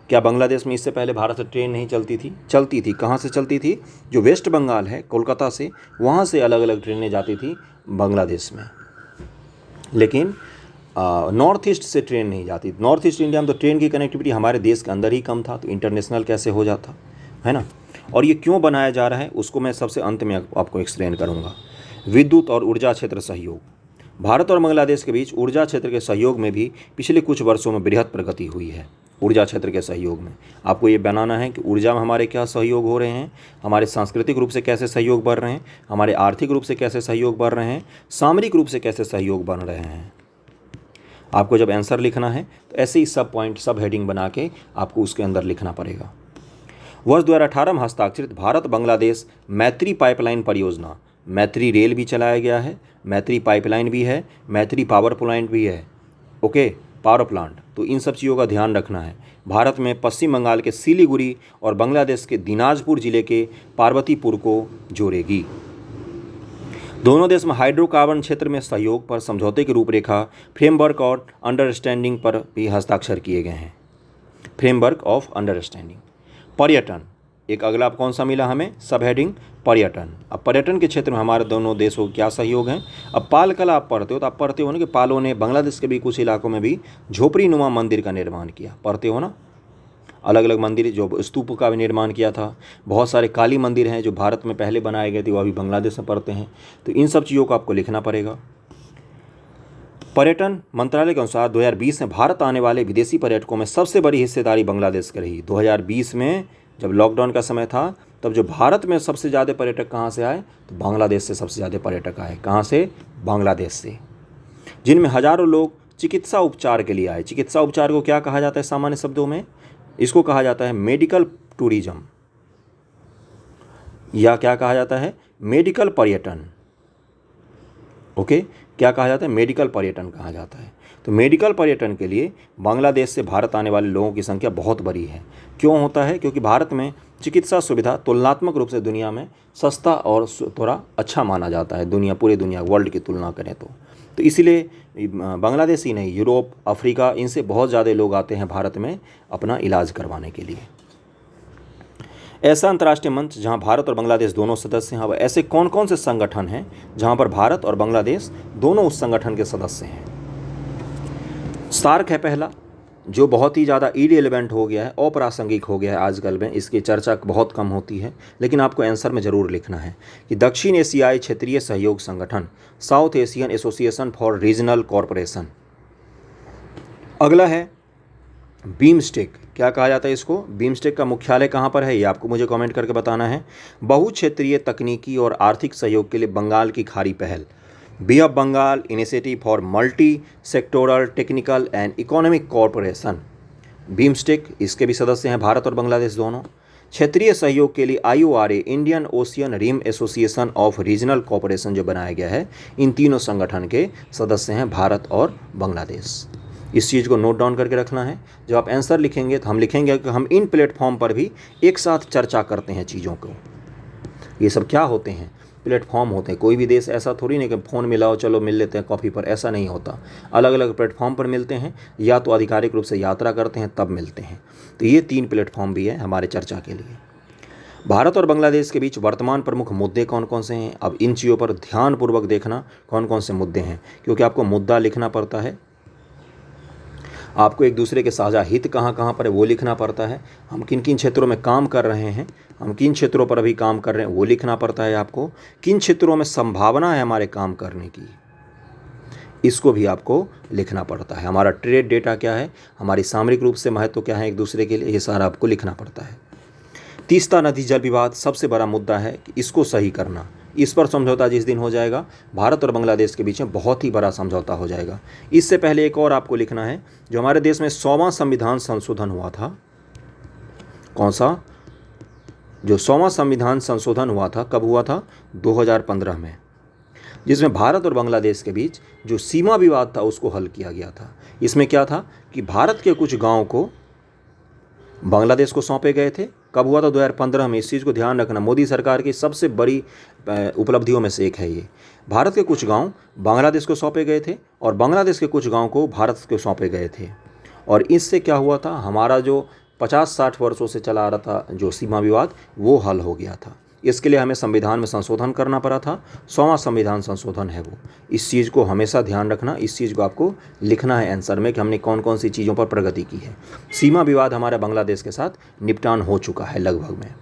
क्या बांग्लादेश में इससे पहले भारत से ट्रेन नहीं चलती थी? चलती थी। कहाँ से चलती थी? जो वेस्ट बंगाल है, कोलकाता से, वहाँ से अलग अलग ट्रेनें जाती थी बांग्लादेश में, लेकिन नॉर्थ ईस्ट से ट्रेन नहीं जाती। नॉर्थ ईस्ट इंडिया में तो ट्रेन की कनेक्टिविटी हमारे देश के अंदर ही कम था, तो इंटरनेशनल कैसे हो जाता है ना। और ये क्यों बनाया जा रहा है उसको मैं सबसे अंत में आपको एक्सप्लेन करूँगा। विद्युत और ऊर्जा क्षेत्र सहयोग, भारत और बांग्लादेश के बीच ऊर्जा क्षेत्र के सहयोग में भी पिछले कुछ वर्षों में बृहद प्रगति हुई है। ऊर्जा क्षेत्र के सहयोग में आपको ये बनाना है कि ऊर्जा में हमारे क्या सहयोग हो रहे हैं, हमारे सांस्कृतिक रूप से कैसे सहयोग बढ़ रहे हैं, हमारे आर्थिक रूप से कैसे सहयोग बढ़ रहे हैं, सामरिक रूप से कैसे सहयोग बन रहे हैं। आपको जब आंसर लिखना है तो ऐसे ही सब पॉइंट, सब हेडिंग बना के आपको उसके अंदर लिखना पड़ेगा। वर्ष 2018 में हस्ताक्षरित भारत बांग्लादेश मैत्री पाइपलाइन परियोजना, मैत्री रेल भी चलाया गया है, मैत्री पाइपलाइन भी है, मैत्री पावर प्लांट भी है। ओके, पावर प्लांट, तो इन सब चीज़ों का ध्यान रखना है। भारत में पश्चिम बंगाल के सिलीगुड़ी और बांग्लादेश के दिनाजपुर जिले के पार्वतीपुर को जोड़ेगी। दोनों देश में हाइड्रोकार्बन क्षेत्र में सहयोग पर समझौते की रूपरेखा, फ्रेमवर्क और अंडरस्टैंडिंग पर भी हस्ताक्षर किए गए हैं। Framework of understanding. पर्यटन, एक अगला कौन सा मिला हमें? सब हेडिंग पर्यटन। अब पर्यटन के क्षेत्र में हमारे दोनों देशों के क्या सहयोग हैं? अब पाल कला आप पढ़ते हो तो आप पढ़ते हो ना कि पालों ने बांग्लादेश के भी कुछ इलाकों में भी झोपड़ी नुमा मंदिर का निर्माण किया। पढ़ते हो ना, अलग अलग मंदिर, जो स्तूप का भी निर्माण किया था। बहुत सारे काली मंदिर हैं जो भारत में पहले बनाए गए थे, वो अभी बांग्लादेश में पड़ते हैं। तो इन सब चीज़ों को आपको लिखना पड़ेगा। पर्यटन मंत्रालय के अनुसार 2020 में भारत आने वाले विदेशी पर्यटकों में सबसे बड़ी हिस्सेदारी बांग्लादेश की रही। 2020 में जब लॉकडाउन का समय था तब जो भारत में सबसे ज़्यादा पर्यटक कहाँ से आए? तो बांग्लादेश से सबसे ज़्यादा पर्यटक आए। कहाँ से? बांग्लादेश से, जिनमें हजारों लोग चिकित्सा उपचार के लिए आए। चिकित्सा उपचार को क्या कहा जाता है सामान्य शब्दों में? इसको कहा जाता है मेडिकल टूरिज्म, या क्या कहा जाता है? मेडिकल पर्यटन। ओके, क्या कहा जाता है? मेडिकल पर्यटन कहा जाता है। तो मेडिकल पर्यटन के लिए बांग्लादेश से भारत आने वाले लोगों की संख्या बहुत बड़ी है। क्यों होता है? क्योंकि भारत में चिकित्सा सुविधा तुलनात्मक रूप से दुनिया में सस्ता और थोड़ा अच्छा माना जाता है, पूरे दुनिया वर्ल्ड की तुलना करें तो इसीलिए बांग्लादेश ही नहीं, यूरोप, अफ्रीका, इनसे बहुत ज़्यादा लोग आते हैं भारत में अपना इलाज करवाने के लिए। ऐसा अंतर्राष्ट्रीय मंच जहां भारत और बांग्लादेश दोनों सदस्य हैं। अब ऐसे कौन कौन से संगठन हैं जहां पर भारत और बांग्लादेश दोनों उस संगठन के सदस्य हैं? सार्क है पहला, जो बहुत ही ज़्यादा इरेलेवेंट हो गया है, अप्रासंगिक हो गया है आजकल में, इसकी चर्चा बहुत कम होती है, लेकिन आपको आंसर में ज़रूर लिखना है कि दक्षिण एशियाई क्षेत्रीय सहयोग संगठन, south Asian association for regional corporation. अगला है बीमस्टेक। क्या कहा जाता है इसको? बीमस्टेक का मुख्यालय कहाँ पर है ये आपको मुझे कमेंट करके बताना है। बहुक्षेत्रीय तकनीकी और आर्थिक सहयोग के लिए बंगाल की खाड़ी पहल, Bay of Bengal initiative for multi sectoral technical and economic corporation. BIMSTEC, इसके भी सदस्य हैं भारत और बांग्लादेश दोनों। क्षेत्रीय सहयोग के लिए IORA, Indian ocean rim association of regional corporation जो बनाया गया है, इन तीनों संगठन के सदस्य हैं भारत और बांग्लादेश। इस चीज़ को नोट डाउन करके रखना है। जब आप आंसर लिखेंगे तो हम लिखेंगे कि हम इन प्लेटफॉर्म पर भी एक साथ चर्चा करते हैं चीज़ों को। ये सब क्या होते हैं? प्लेटफॉर्म होते हैं। कोई भी देश ऐसा थोड़ी नहीं कि फ़ोन मिलाओ चलो मिल लेते हैं कॉफ़ी पर, ऐसा नहीं होता। अलग अलग प्लेटफॉर्म पर मिलते हैं, या तो आधिकारिक रूप से यात्रा करते हैं तब मिलते हैं। तो ये 3 प्लेटफॉर्म भी है हमारे चर्चा के लिए। भारत और बांग्लादेश के बीच वर्तमान प्रमुख मुद्दे कौन कौन से हैं, अब इन चीज़ों पर ध्यानपूर्वक देखना कौन कौन से मुद्दे हैं, क्योंकि आपको मुद्दा लिखना पड़ता है, आपको एक दूसरे के साझा हित कहाँ कहाँ पर है वो लिखना पड़ता है, हम किन किन क्षेत्रों में काम कर रहे हैं, हम किन क्षेत्रों पर अभी काम कर रहे हैं वो लिखना पड़ता है आपको, किन क्षेत्रों में संभावना है हमारे काम करने की, इसको भी आपको लिखना पड़ता है। हमारा ट्रेड डेटा क्या है, हमारी सामरिक रूप से महत्व क्या है एक दूसरे के लिए, ये सारा आपको लिखना पड़ता है। तीस्ता नदी जल विवाद सबसे बड़ा मुद्दा है कि इसको सही करना, इस पर समझौता जिस दिन हो जाएगा भारत और बांग्लादेश के बीच में बहुत ही बड़ा समझौता हो जाएगा। इससे पहले एक और आपको लिखना है, जो हमारे देश में 100वां संविधान संशोधन हुआ था, कौन सा, जो 100वां संविधान संशोधन हुआ था कब हुआ था, 2015 में, जिसमें भारत और बांग्लादेश के बीच जो सीमा विवाद था उसको हल किया गया था। इसमें क्या था कि भारत के कुछ गाँव को बांग्लादेश को सौंपे गए थे। कब हुआ था, 2015 में। इस चीज़ को ध्यान रखना, मोदी सरकार की सबसे बड़ी उपलब्धियों में से एक है ये। भारत के कुछ गांव बांग्लादेश को सौंपे गए थे और बांग्लादेश के कुछ गांव को भारत को सौंपे गए थे। और इससे क्या हुआ था, हमारा जो 50-60 वर्षों से चला आ रहा था जो सीमा विवाद वो हल हो गया था। इसके लिए हमें संविधान में संशोधन करना पड़ा था, 100वां संविधान संशोधन है वो। इस चीज़ को हमेशा ध्यान रखना, इस चीज़ को आपको लिखना है आंसर में कि हमने कौन कौन सी चीज़ों पर प्रगति की है। सीमा विवाद हमारे बांग्लादेश के साथ निपटान हो चुका है लगभग में।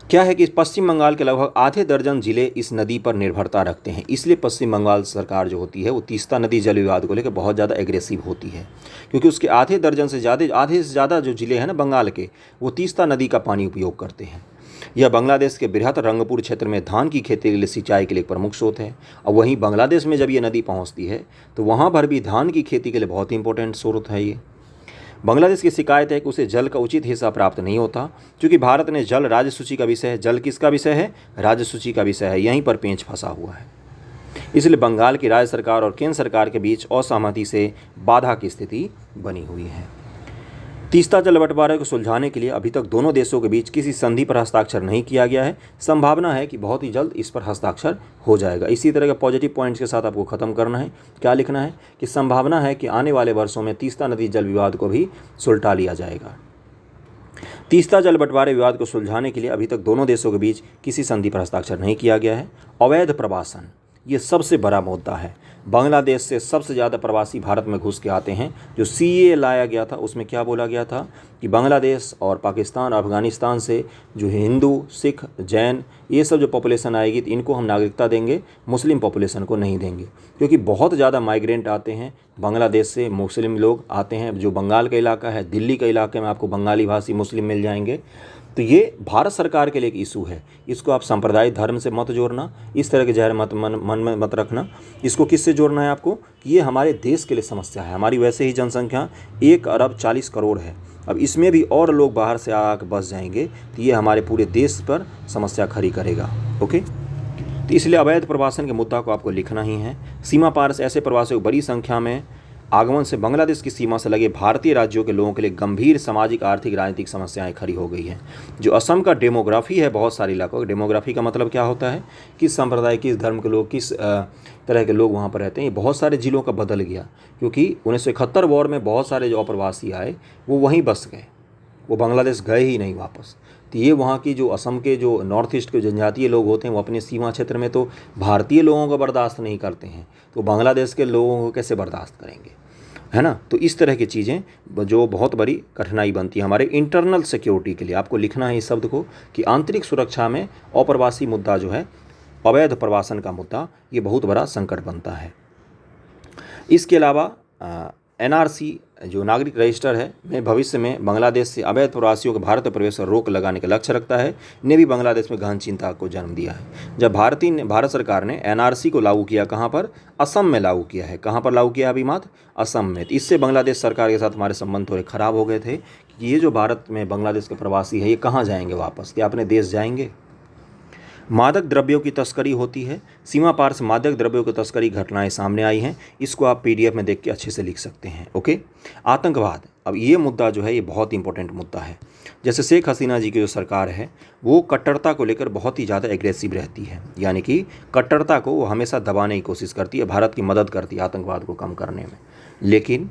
क्या है कि पश्चिम बंगाल के लगभग आधे दर्जन जिले इस नदी पर निर्भरता रखते हैं, इसलिए पश्चिम बंगाल सरकार जो होती है वो तीस्ता नदी जल विवाद को लेकर बहुत ज़्यादा एग्रेसिव होती है, क्योंकि उसके आधे दर्जन से ज़्यादा जो जिले हैं ना बंगाल के, वो तीस्ता नदी का पानी उपयोग करते हैं। यह बांग्लादेश के बृहत रंगपुर क्षेत्र में धान की खेती के लिए सिंचाई के लिए एक प्रमुख स्रोत है। और वहीं बांग्लादेश में जब ये नदी पहुँचती है तो वहाँ पर भी धान की खेती के लिए बहुत इंपॉर्टेंट स्रोत है ये। बांग्लादेश की शिकायत है कि उसे जल का उचित हिस्सा प्राप्त नहीं होता, क्योंकि भारत ने जल राज्य सूची का विषय है। जल किसका विषय है, राज्य सूची का विषय है, यहीं पर पेंच फंसा हुआ है। इसलिए बंगाल की राज्य सरकार और केंद्र सरकार के बीच असहमति से बाधा की स्थिति बनी हुई है। तीस्ता जल बंटवारे को सुलझाने के लिए अभी तक दोनों देशों के बीच किसी संधि पर हस्ताक्षर नहीं किया गया है। संभावना है कि बहुत ही जल्द इस पर हस्ताक्षर हो जाएगा। इसी तरह के पॉजिटिव पॉइंट्स के साथ आपको ख़त्म करना है। क्या लिखना है कि संभावना है कि आने वाले वर्षों में तीस्ता नदी जल विवाद को भी सुलझा लिया जाएगा। तीस्ता जल बंटवारे विवाद को सुलझाने के लिए अभी तक दोनों देशों के बीच किसी संधि पर हस्ताक्षर नहीं किया गया है। अवैध प्रवासन ये सबसे बड़ा मुद्दा है। बांग्लादेश से सबसे ज़्यादा प्रवासी भारत में घुस के आते हैं। जो सीए लाया गया था उसमें क्या बोला गया था कि बांग्लादेश और पाकिस्तान अफगानिस्तान से जो हिंदू, सिख, जैन ये सब जो पॉपुलेशन आएगी तो इनको हम नागरिकता देंगे, मुस्लिम पॉपुलेशन को नहीं देंगे, क्योंकि बहुत ज़्यादा माइग्रेंट आते हैं बांग्लादेश से। मुस्लिम लोग आते हैं, जो बंगाल का इलाका है, दिल्ली के इलाके में आपको बंगाली भाषी मुस्लिम मिल जाएंगे। तो ये भारत सरकार के लिए एक इशू है। इसको आप सांप्रदायिक धर्म से मत जोड़ना, इस तरह के जहर मन में मत रखना। इसको किससे जोड़ना है आपको कि ये हमारे देश के लिए समस्या है। हमारी वैसे ही जनसंख्या 1 अरब 40 करोड़ है, अब इसमें भी और लोग बाहर से आकर बस जाएंगे तो ये हमारे पूरे देश पर समस्या खड़ी करेगा। ओके, तो इसलिए अवैध प्रवासन के मुद्दा को आपको लिखना ही है। सीमा पार से ऐसे प्रवासियों की बड़ी संख्या में आगमन से बांग्लादेश की सीमा से लगे भारतीय राज्यों के लोगों के लिए गंभीर सामाजिक, आर्थिक, राजनीतिक समस्याएं खड़ी हो गई हैं। जो असम का डेमोग्राफी है, बहुत सारे इलाकों का डेमोग्राफी का मतलब क्या होता है, किस संप्रदाय, किस धर्म के लोग, किस तरह के लोग वहाँ पर रहते हैं, ये बहुत सारे जिलों का बदल गया, क्योंकि 1971 वॉर में बहुत सारे जो अप्रवासी आए वो वहीं बस गए, वो बांग्लादेश गए ही नहीं वापस। तो ये वहाँ की जो असम के जो नॉर्थ ईस्ट के जनजातीय लोग होते हैं वो अपने सीमा क्षेत्र में तो भारतीय लोगों को बर्दाश्त नहीं करते हैं, तो बांग्लादेश के लोगों को कैसे बर्दाश्त करेंगे, है ना। तो इस तरह की चीज़ें जो बहुत बड़ी कठिनाई बनती है हमारे इंटरनल सिक्योरिटी के लिए। आपको लिखना है इस शब्द को कि आंतरिक सुरक्षा में अप्रवासी मुद्दा जो है, अवैध प्रवासन का मुद्दा, ये बहुत बड़ा संकट बनता है। इसके अलावा एनआरसी जो नागरिक रजिस्टर है में भविष्य में बांग्लादेश से अवैध प्रवासियों के भारत प्रवेश पर रोक लगाने का लक्ष्य रखता है, ने भी बांग्लादेश में गहन चिंता को जन्म दिया है। जब भारत सरकार ने एनआरसी को लागू किया, कहाँ पर, असम में लागू किया है। कहाँ पर लागू किया अभी मात्र, असम में। तो इससे बांग्लादेश सरकार के साथ हमारे संबंध थोड़े ख़राब हो गए थे कि ये जो भारत में बांग्लादेश के प्रवासी है ये कहाँ जाएंगे वापस, क्या अपने देश जाएंगे। मादक द्रव्यों की तस्करी होती है, सीमा पार से मादक द्रव्यों की तस्करी घटनाएं सामने आई हैं। इसको आप पीडीएफ में देख के अच्छे से लिख सकते हैं। ओके, आतंकवाद, अब ये मुद्दा जो है ये बहुत इंपॉर्टेंट मुद्दा है। जैसे शेख हसीना जी की जो सरकार है वो कट्टरता को लेकर बहुत ही ज़्यादा एग्रेसिव रहती है, यानी कि कट्टरता को वो हमेशा दबाने की कोशिश करती है, भारत की मदद करती है आतंकवाद को कम करने में। लेकिन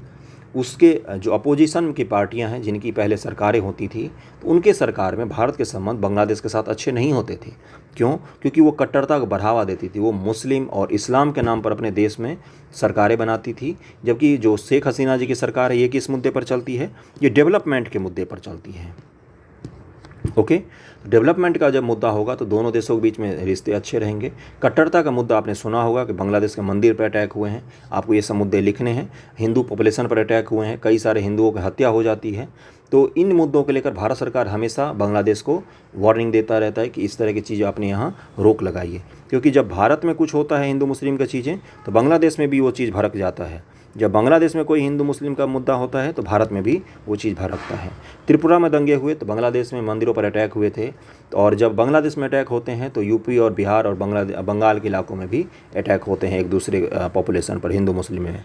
उसके जो अपोजिशन की पार्टियां हैं जिनकी पहले सरकारें होती थी, तो उनके सरकार में भारत के संबंध बांग्लादेश के साथ अच्छे नहीं होते थे। क्यों? क्योंकि वो कट्टरता को बढ़ावा देती थी, वो मुस्लिम और इस्लाम के नाम पर अपने देश में सरकारें बनाती थी। जबकि जो शेख हसीना जी की सरकार है ये किस मुद्दे पर चलती है? ये डेवलपमेंट के मुद्दे पर चलती है। ओके, डेवलपमेंट का जब मुद्दा होगा तो दोनों देशों के बीच में रिश्ते अच्छे रहेंगे। कट्टरता का मुद्दा आपने सुना होगा कि बांग्लादेश के मंदिर पर अटैक हुए हैं, आपको ये सब मुद्दे लिखने हैं। हिंदू पॉपुलेशन पर अटैक हुए हैं, कई सारे हिंदुओं की हत्या हो जाती है। तो इन मुद्दों को लेकर भारत सरकार हमेशा बांग्लादेश को वार्निंग देता रहता है कि इस तरह की चीज़ें अपने यहाँ रोक लगाइए, क्योंकि जब भारत में कुछ होता है हिंदू मुस्लिम की चीज़ें तो बांग्लादेश में भी वो चीज़ भड़क जाता है। जब बांग्लादेश में कोई हिंदू मुस्लिम का मुद्दा होता है तो भारत में भी वो चीज़ भड़कता है। त्रिपुरा में दंगे हुए तो बांग्लादेश में मंदिरों पर अटैक हुए थे, और जब बांग्लादेश में अटैक होते हैं तो यूपी और बिहार और बंगाल के इलाकों में भी अटैक होते हैं एक दूसरे पॉपुलेशन पर, हिंदू मुस्लिम में।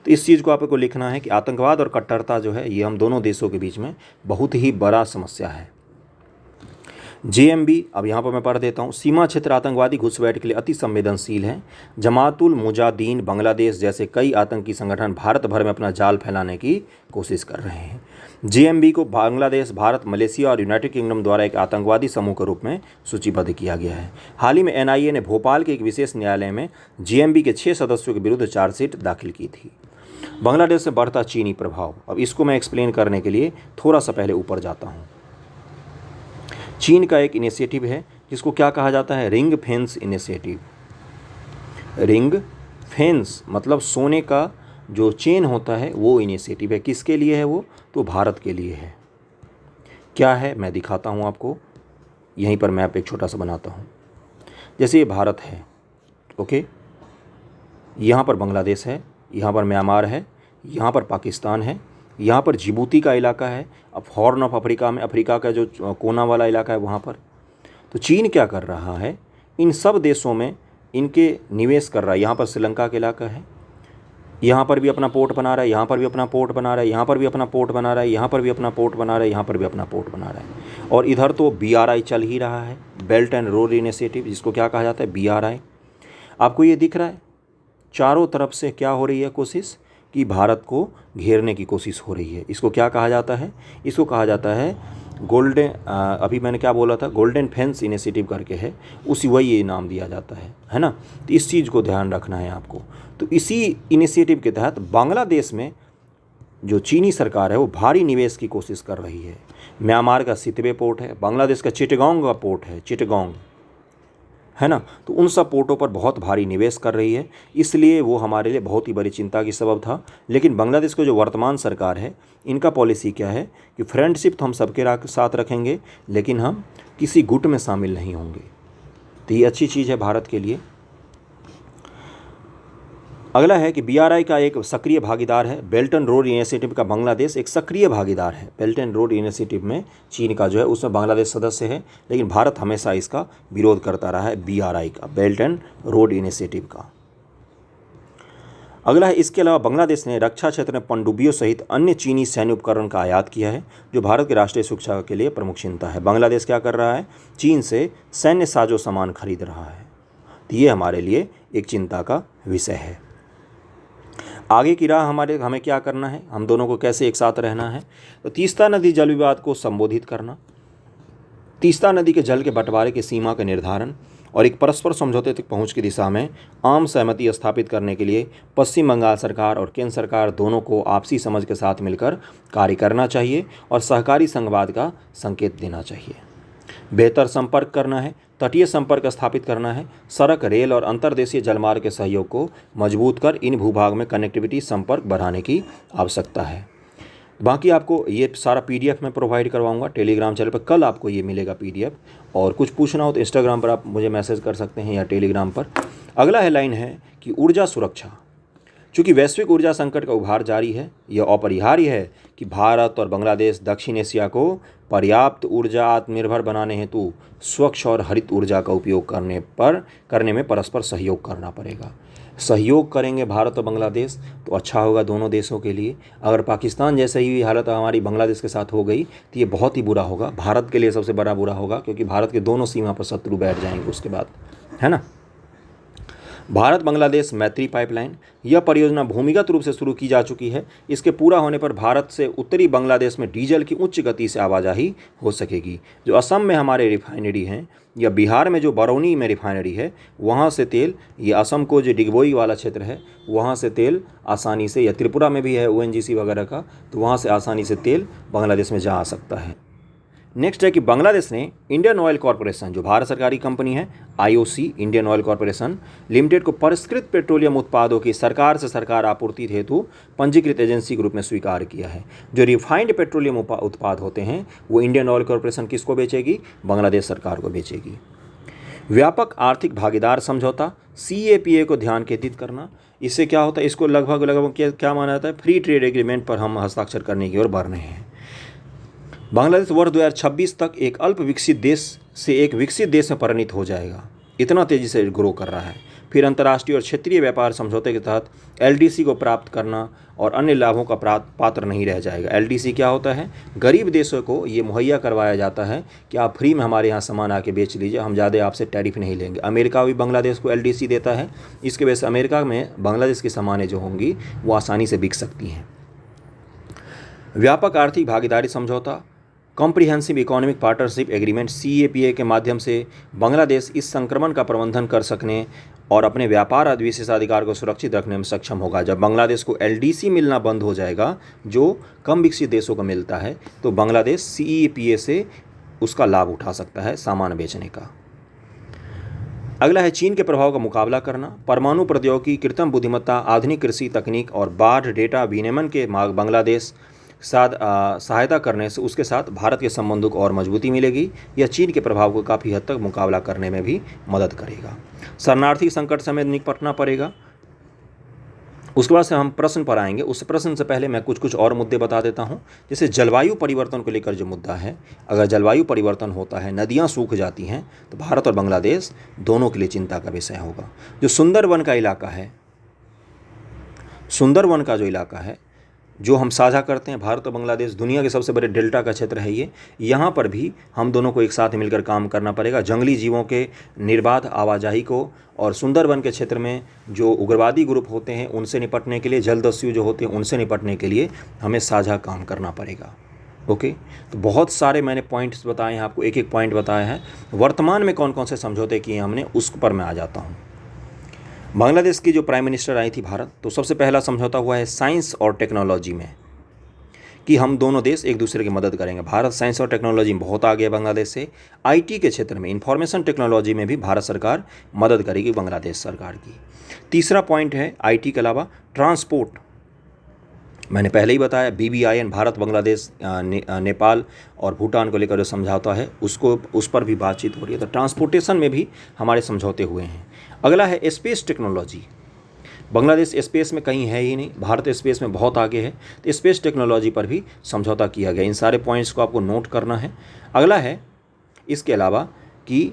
तो इस चीज़ को आपको लिखना है कि आतंकवाद और कट्टरता जो है ये हम दोनों देशों के बीच में बहुत ही बड़ा समस्या है। जेएमबी, अब यहाँ पर मैं पढ़ देता हूँ। सीमा क्षेत्र आतंकवादी घुसपैठ के लिए अति संवेदनशील है। जमातुल मुजाहिदीन बांग्लादेश जैसे कई आतंकी संगठन भारत भर में अपना जाल फैलाने की कोशिश कर रहे हैं। जेएमबी को बांग्लादेश, भारत, मलेशिया और यूनाइटेड किंगडम द्वारा एक आतंकवादी समूह के रूप में सूचीबद्ध किया गया है। हाल ही में एनआईए ने भोपाल के एक विशेष न्यायालय में जेएमबी के 6 सदस्यों के विरुद्ध चार्जशीट दाखिल की थी। बांग्लादेश में बढ़ता चीनी प्रभाव, अब इसको मैं एक्सप्लेन करने के लिए थोड़ा सा पहले ऊपर जाता हूँ। चीन का एक इनिशिएटिव है जिसको क्या कहा जाता है? Ring fence initiative. Ring fence मतलब सोने का जो चेन होता है वो इनिशिएटिव है। किसके लिए है वो? तो भारत के लिए है। क्या है मैं दिखाता हूँ आपको, यहीं पर मैप एक छोटा सा बनाता हूँ। जैसे ये भारत है, ओके, यहाँ पर बांग्लादेश है, यहाँ पर म्यांमार है, यहाँ पर पाकिस्तान है, यहाँ पर जिबूती का इलाका है, अब हॉर्न ऑफ अफ्रीका में अफ्रीका का जो कोना वाला इलाका है वहाँ पर। तो चीन क्या कर रहा है? इन सब देशों में इनके निवेश कर रहा है। यहाँ पर श्रीलंका का इलाका है, यहाँ पर भी अपना पोर्ट बना रहा है, यहाँ पर भी अपना पोर्ट बना रहा है, यहाँ पर भी अपना पोर्ट बना रहा है, यहाँ पर भी अपना पोर्ट बना रहा है, यहाँ पर भी अपना पोर्ट बना रहा है। और इधर तो BRI चल ही रहा है, बेल्ट एंड रोड इनिशिएटिव, जिसको क्या कहा जाता है? BRI। आपको ये दिख रहा है चारों तरफ से क्या हो रही है कोशिश कि भारत को घेरने की कोशिश हो रही है। इसको क्या कहा जाता है? इसको कहा जाता है गोल्डन, अभी मैंने क्या बोला था? गोल्डन फेंस इनिशिएटिव करके है, उसी वही ये नाम दिया जाता है ना। तो इस चीज़ को ध्यान रखना है आपको। तो इसी इनिशिएटिव के तहत बांग्लादेश में जो चीनी सरकार है वो भारी निवेश की कोशिश कर रही है। म्यांमार का सितवे पोर्ट है, बांग्लादेश का चिटगांग का पोर्ट है, चिटगांग है ना। तो उन सब पोर्टों पर बहुत भारी निवेश कर रही है, इसलिए वो हमारे लिए बहुत ही बड़ी चिंता की सबब था। लेकिन बांग्लादेश की जो वर्तमान सरकार है इनका पॉलिसी क्या है कि फ्रेंडशिप तो हम सबके साथ रखेंगे, लेकिन हम किसी गुट में शामिल नहीं होंगे। तो ये अच्छी चीज़ है भारत के लिए। अगला है कि BRI का एक सक्रिय भागीदार है। बेल्ट एंड रोड इनिशिएटिव का बांग्लादेश एक सक्रिय भागीदार है। बेल्ट एंड रोड इनिशिएटिव में चीन का जो है उसमें बांग्लादेश सदस्य है, लेकिन भारत हमेशा इसका विरोध करता रहा है, BRI का, बेल्ट एंड रोड इनिशिएटिव का। अगला है, इसके अलावा बांग्लादेश ने रक्षा क्षेत्र में पनडुब्बियों सहित अन्य चीनी सैन्य उपकरण का आयात किया है, जो भारत की राष्ट्रीय सुरक्षा के लिए प्रमुख चिंता है। बांग्लादेश क्या कर रहा है? चीन से सैन्य साजो सामान खरीद रहा है। तो ये हमारे लिए एक चिंता का विषय है। आगे की राह हमें क्या करना है, हम दोनों को कैसे एक साथ रहना है? तो तीस्ता नदी जल विवाद को संबोधित करना, तीस्ता नदी के जल के बंटवारे की सीमा का निर्धारण और एक परस्पर समझौते तक पहुंच की दिशा में आम सहमति स्थापित करने के लिए पश्चिम बंगाल सरकार और केंद्र सरकार दोनों को आपसी समझ के साथ मिलकर कार्य करना चाहिए और सहकारी संघवाद का संकेत देना चाहिए। बेहतर संपर्क करना है, तटीय संपर्क स्थापित करना है, सड़क, रेल और अंतर्देशीय जलमार्ग के सहयोग को मजबूत कर इन भूभाग में कनेक्टिविटी संपर्क बढ़ाने की आवश्यकता है। बाकी आपको ये सारा PDF मैं प्रोवाइड करवाऊंगा टेलीग्राम चैनल पर, कल आपको ये मिलेगा PDF। और कुछ पूछना हो तो इंस्टाग्राम पर आप मुझे मैसेज कर सकते हैं या टेलीग्राम पर। अगला हेडलाइन है कि ऊर्जा सुरक्षा। चूँकि वैश्विक ऊर्जा संकट का उभार जारी है, यह अपरिहार्य है कि भारत और बांग्लादेश दक्षिण एशिया को पर्याप्त ऊर्जा आत्मनिर्भर बनाने हेतु स्वच्छ और हरित ऊर्जा का उपयोग करने में परस्पर सहयोग करना पड़ेगा। सहयोग करेंगे भारत और बांग्लादेश तो अच्छा होगा दोनों देशों के लिए। अगर पाकिस्तान जैसे ही हालत हमारी बांग्लादेश के साथ हो गई तो ये बहुत ही बुरा होगा, भारत के लिए सबसे बड़ा बुरा होगा, क्योंकि भारत के दोनों सीमा पर शत्रु बैठ जाएंगे उसके बाद, है ना। भारत बांग्लादेश मैत्री पाइपलाइन, यह परियोजना भूमिगत रूप से शुरू की जा चुकी है। इसके पूरा होने पर भारत से उत्तरी बांग्लादेश में डीजल की उच्च गति से आवाजाही हो सकेगी। जो असम में हमारे रिफाइनरी हैं या बिहार में जो बरौनी में रिफाइनरी है, वहाँ से तेल, ये असम को जो डिगबोई वाला क्षेत्र है वहाँ से तेल आसानी से, या त्रिपुरा में भी है ओएनजीसी वगैरह का, तो वहाँ से आसानी से तेल बांग्लादेश में जा सकता है। नेक्स्ट है कि बांग्लादेश ने इंडियन ऑयल कॉरपोरेशन, जो भारत सरकारी कंपनी है, IOC Indian oil corporation limited को परिष्कृत पेट्रोलियम उत्पादों की सरकार से सरकार आपूर्ति हेतु पंजीकृत एजेंसी के रूप में स्वीकार किया है। जो रिफाइंड पेट्रोलियम उत्पाद होते हैं वो इंडियन ऑयल कॉरपोरेशन किसको बेचेगी? बांग्लादेश सरकार को बेचेगी। व्यापक आर्थिक भागीदार समझौता CAPA को ध्यान केंद्रित करना, इससे क्या होता है, इसको लगभग क्या माना जाता है, फ्री ट्रेड एग्रीमेंट पर हम हस्ताक्षर करने की ओर बढ़ रहे हैं। बांग्लादेश वर्ष 2026 तक एक अल्प विकसित देश से एक विकसित देश में परिणत हो जाएगा, इतना तेज़ी से ग्रो कर रहा है। फिर अंतर्राष्ट्रीय और क्षेत्रीय व्यापार समझौते के तहत LDC को प्राप्त करना और अन्य लाभों का पात्र नहीं रह जाएगा। LDC क्या होता है? गरीब देशों को ये मुहैया करवाया जाता है कि आप फ्री में हमारे यहाँ सामान आके बेच लीजिए, हम ज़्यादा आपसे टैरिफ नहीं लेंगे। अमेरिका भी बांग्लादेश को LDC देता है, इसके वजह से अमेरिका में बांग्लादेश की सामानें जो होंगी वो आसानी से बिक सकती हैं। व्यापक आर्थिक भागीदारी समझौता comprehensive economic partnership agreement CAPA के माध्यम से बांग्लादेश इस संक्रमण का प्रबंधन कर सकने और अपने व्यापार विशेषाधिकार को सुरक्षित रखने में सक्षम होगा। जब बांग्लादेश को LDC मिलना बंद हो जाएगा, जो कम विकसित देशों को मिलता है, तो बांग्लादेश CAPA से उसका लाभ उठा सकता है सामान बेचने का। अगला है चीन के प्रभाव का मुकाबला करना। परमाणु प्रौद्योगिकी, कृत्रिम बुद्धिमत्ता, आधुनिक कृषि तकनीक और बाढ़ डेटा विनियमन के बांग्लादेश साथ सहायता करने से उसके साथ भारत के संबंधों को और मजबूती मिलेगी। यह चीन के प्रभाव को काफ़ी हद तक मुकाबला करने में भी मदद करेगा। शरणार्थी संकट से हमें निपटना पड़ेगा। उसके बाद से हम प्रश्न पर आएंगे। उस प्रश्न से पहले मैं कुछ और मुद्दे बता देता हूं। जैसे जलवायु परिवर्तन को लेकर जो मुद्दा है, अगर जलवायु परिवर्तन होता है, नदियां सूख जाती हैं, तो भारत और बांग्लादेश दोनों के लिए चिंता का विषय होगा। जो सुंदरवन का इलाका है, सुंदरवन का जो इलाका है जो हम साझा करते हैं, भारत और बांग्लादेश, दुनिया के सबसे बड़े डेल्टा का क्षेत्र है ये। यहाँ पर भी हम दोनों को एक साथ मिलकर काम करना पड़ेगा। जंगली जीवों के निर्बाध आवाजाही को और सुंदरवन के क्षेत्र में जो उग्रवादी ग्रुप होते हैं उनसे निपटने के लिए, जलदस्यु जो होते हैं उनसे निपटने के लिए हमें साझा काम करना पड़ेगा। ओके, तो बहुत सारे मैंने पॉइंट्स बताए हैं आपको, एक एक पॉइंट बताया है। वर्तमान में कौन कौन से समझौते किए हमने, उस पर मैं आ जाता हूँ। बांग्लादेश की जो प्राइम मिनिस्टर आई थी भारत, तो सबसे पहला समझौता हुआ है साइंस और टेक्नोलॉजी में, कि हम दोनों देश एक दूसरे की मदद करेंगे। भारत साइंस और टेक्नोलॉजी में बहुत आगे है बांग्लादेश से। IT के क्षेत्र में, इंफॉर्मेशन टेक्नोलॉजी में भी भारत सरकार मदद करेगी बांग्लादेश सरकार की। तीसरा पॉइंट है IT के अलावा ट्रांसपोर्ट। मैंने पहले ही बताया BBIN, भारत बांग्लादेश नेपाल और भूटान को लेकर जो समझौता है उस पर भी बातचीत हो रही है। तो ट्रांसपोर्टेशन में भी हमारे समझौते हुए हैं। अगला है स्पेस टेक्नोलॉजी। बांग्लादेश स्पेस में कहीं है ही नहीं, भारत स्पेस में बहुत आगे है, तो स्पेस टेक्नोलॉजी पर भी समझौता किया गया। इन सारे पॉइंट्स को आपको नोट करना है। अगला है इसके अलावा कि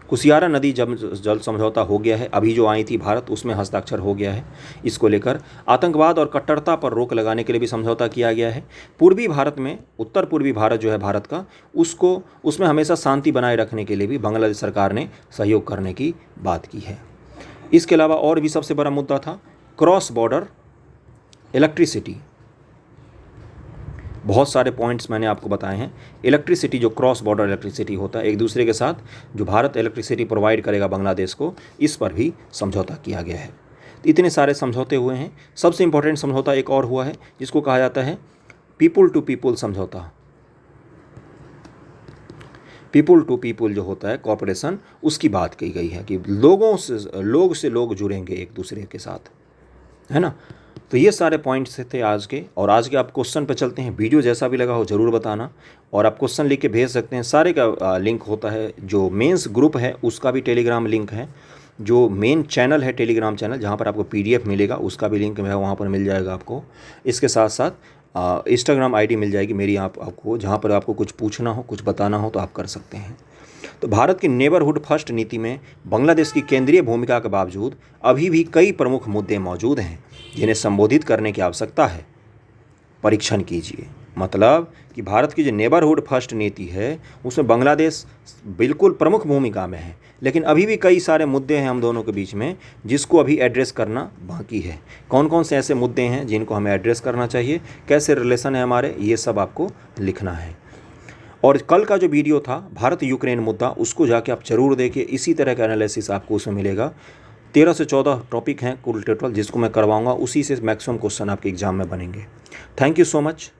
कुसियारा नदी जल समझौता हो गया है, अभी जो आई थी भारत उसमें हस्ताक्षर हो गया है। इसको लेकर आतंकवाद और कट्टरता पर रोक लगाने के लिए भी समझौता किया गया है। पूर्वी भारत में, उत्तर पूर्वी भारत जो है भारत का, उसमें हमेशा शांति बनाए रखने के लिए भी बांग्लादेश सरकार ने सहयोग करने की बात की है। इसके अलावा और भी सबसे बड़ा मुद्दा था क्रॉस बॉर्डर इलेक्ट्रिसिटी। बहुत सारे पॉइंट्स मैंने आपको बताए हैं। इलेक्ट्रिसिटी, जो क्रॉस बॉर्डर इलेक्ट्रिसिटी होता है, एक दूसरे के साथ जो भारत इलेक्ट्रिसिटी प्रोवाइड करेगा बांग्लादेश को, इस पर भी समझौता किया गया है। तो इतने सारे समझौते हुए हैं। सबसे इम्पोर्टेंट समझौता एक और हुआ है जिसको कहा जाता है पीपुल टू पीपुल समझौता। पीपुल टू पीपुल जो होता है कॉपरेशन, उसकी बात की गई है कि लोग से लोग जुड़ेंगे एक दूसरे के साथ, है ना। तो ये सारे पॉइंट्स थे आज के। और आज के आप क्वेश्चन पे चलते हैं। वीडियो जैसा भी लगा हो ज़रूर बताना, और आप क्वेश्चन लिख के भेज सकते हैं। सारे का लिंक होता है। जो मेंस ग्रुप है उसका भी टेलीग्राम लिंक है। जो मेन चैनल है टेलीग्राम चैनल, जहाँ पर आपको PDF मिलेगा, उसका भी लिंक है, वहाँ पर मिल जाएगा आपको। इसके साथ साथ इंस्टाग्राम ID मिल जाएगी मेरी आपको, जहाँ पर आपको कुछ पूछना हो, कुछ बताना हो तो आप कर सकते हैं। तो भारत की नेबरहुड फर्स्ट नीति में बांग्लादेश की केंद्रीय भूमिका के बावजूद अभी भी कई प्रमुख मुद्दे मौजूद हैं जिन्हें संबोधित करने की आवश्यकता है। परीक्षण कीजिए, मतलब कि भारत की जो नेबरहुड फर्स्ट नीति है उसमें बांग्लादेश बिल्कुल प्रमुख भूमिका में है, लेकिन अभी भी कई सारे मुद्दे हैं हम दोनों के बीच में जिसको अभी एड्रेस करना बाकी है। कौन कौन से ऐसे मुद्दे हैं जिनको हमें एड्रेस करना चाहिए, कैसे रिलेशन है हमारे, ये सब आपको लिखना है। और कल का जो वीडियो था भारत यूक्रेन मुद्दा, उसको जाके आप जरूर देखिए, इसी तरह का एनालिसिस आपको उसमें मिलेगा। 13 से 14 टॉपिक हैं कुल टोटल जिसको मैं करवाऊंगा, उसी से मैक्सिमम क्वेश्चन आपके एग्जाम में बनेंगे। Thank you so much.